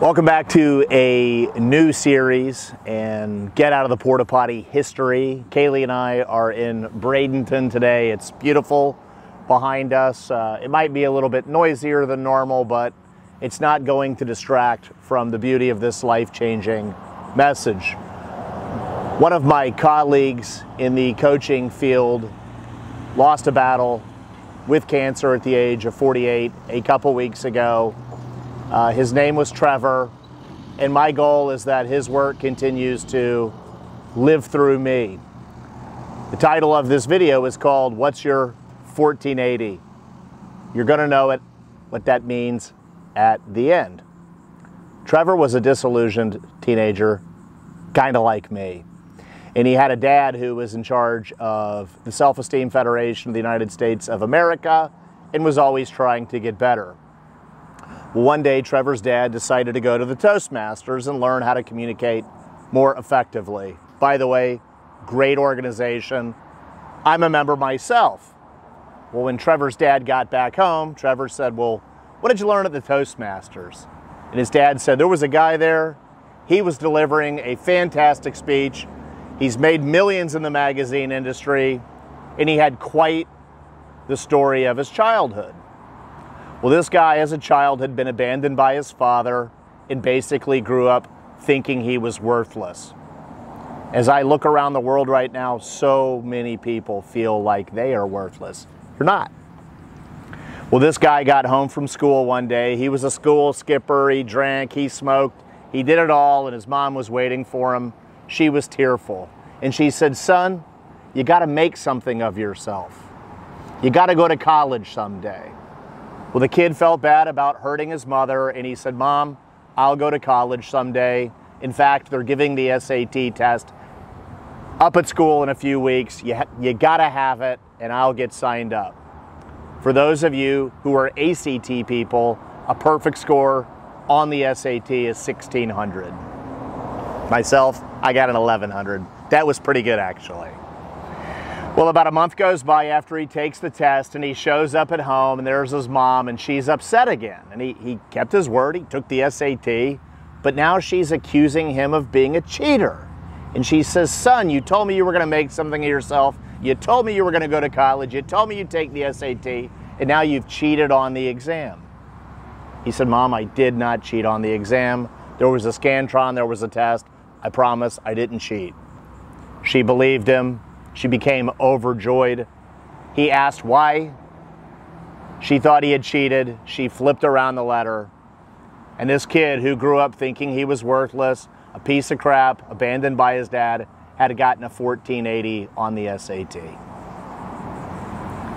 Welcome back to a new series and Get Out of the Porta Potty history. Kaylee and I are in Bradenton today. It's beautiful behind us. It might be a little bit noisier than normal, but it's not going to distract from the beauty of this life-changing message. One of my colleagues in the coaching field lost a battle with cancer at the age of 48 a couple weeks ago. His name was Trevor, and my goal is that his work continues to live through me. The title of this video is called, What's Your 1480? You're going to know what that means at the end. Trevor was a disillusioned teenager, kind of like me. And he had a dad who was in charge of the Self-Esteem Federation of the United States of America and was always trying to get better. One day, Trevor's dad decided to go to the Toastmasters and learn how to communicate more effectively. By the way, great organization. I'm a member myself. Well, when Trevor's dad got back home, Trevor said, well, what did you learn at the Toastmasters? And his dad said, there was a guy there. He was delivering a fantastic speech. He's made millions in the magazine industry, and he had quite the story of his childhood. Well, this guy as a child had been abandoned by his father and basically grew up thinking he was worthless. As I look around the world right now, so many people feel like they are worthless. You're not. Well, this guy got home from school one day. He was a school skipper. He drank, he smoked, he did it all, and his mom was waiting for him. She was tearful. And she said, son, you got to make something of yourself. You got to go to college someday. Well, the kid felt bad about hurting his mother, and he said, Mom, I'll go to college someday. In fact, they're giving the SAT test up at school in a few weeks. You got to have it, and I'll get signed up. For those of you who are ACT people, a perfect score on the SAT is 1,600. Myself, I got an 1,100. That was pretty good, actually. Well, about a month goes by after he takes the test, and he shows up at home, and there's his mom, and she's upset again. And he kept his word. He took the SAT, but now she's accusing him of being a cheater. And she says, son, you told me you were going to make something of yourself. You told me you were going to go to college. You told me you'd take the SAT, and now you've cheated on the exam. He said, Mom, I did not cheat on the exam. There was a Scantron. There was a test. I promise I didn't cheat. She believed him. She became overjoyed. He asked why. She thought he had cheated. She flipped around the letter. And this kid who grew up thinking he was worthless, a piece of crap, abandoned by his dad, had gotten a 1480 on the SAT.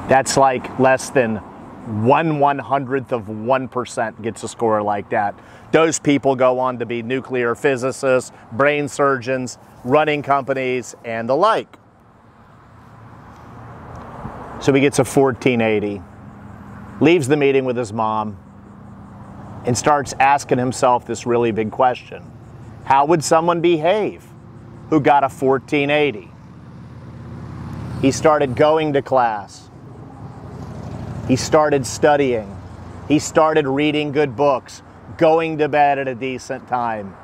That's like less than 1/100th of 1% gets a score like that. Those people go on to be nuclear physicists, brain surgeons, running companies, and the like. So he gets a 1480, leaves the meeting with his mom, and starts asking himself this really big question. How would someone behave who got a 1480? He started going to class. He started studying. He started reading good books, going to bed at a decent time.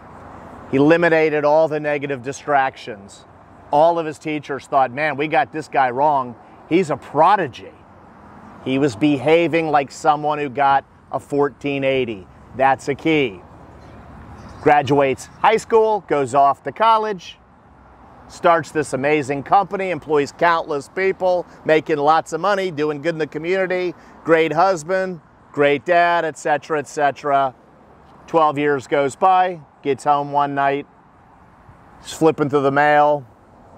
He eliminated all the negative distractions. All of his teachers thought, man, we got this guy wrong. He's a prodigy. He was behaving like someone who got a 1480. That's a key. Graduates high school, goes off to college, starts this amazing company, employs countless people, making lots of money, doing good in the community, great husband, great dad, etc., etc. 12 years goes by, gets home one night, he's flipping through the mail.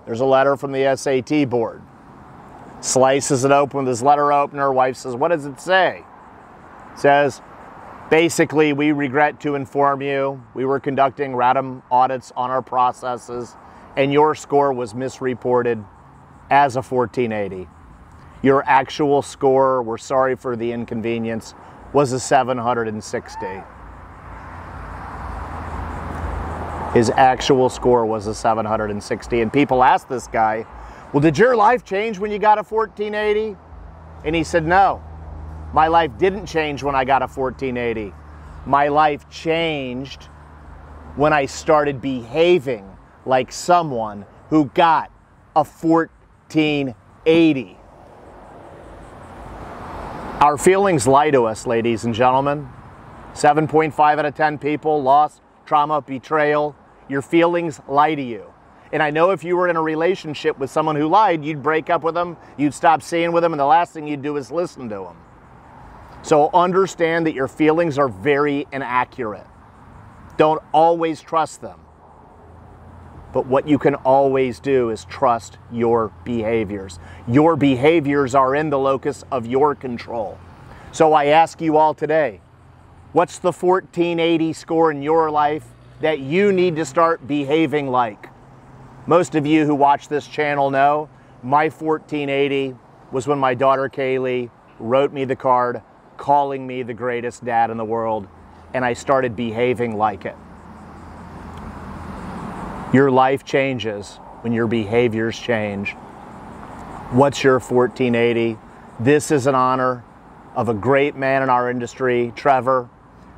There's a letter from the SAT board. Slices it open with his letter opener. Wife says, what does it say? It says, basically, we regret to inform you we were conducting random audits on our processes, and your score was misreported as a 1480. Your actual score, we're sorry for the inconvenience, was a 760. His actual score was a 760. And people asked this guy, well, did your life change when you got a 1480? And he said, no, my life didn't change when I got a 1480. My life changed when I started behaving like someone who got a 1480. Our feelings lie to us, ladies and gentlemen. 7.5 out of 10 people, loss, trauma, betrayal. Your feelings lie to you. And I know if you were in a relationship with someone who lied, you'd break up with them, you'd stop seeing with them, and the last thing you'd do is listen to them. So understand that your feelings are very inaccurate. Don't always trust them. But what you can always do is trust your behaviors. Your behaviors are in the locus of your control. So I ask you all today, what's the 1480 score in your life that you need to start behaving like? Most of you who watch this channel know my 1480 was when my daughter Kaylee wrote me the card calling me the greatest dad in the world, and I started behaving like it. Your life changes when your behaviors change. What's your 1480? This is in honor of a great man in our industry, Trevor,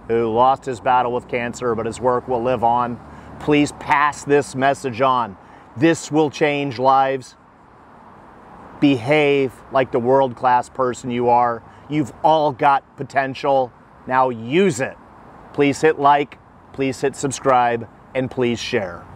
who lost his battle with cancer, but his work will live on. Please pass this message on. This will change lives. Behave like the world-class person you are. You've all got potential. Now use it. Please hit like, please hit subscribe, and please share.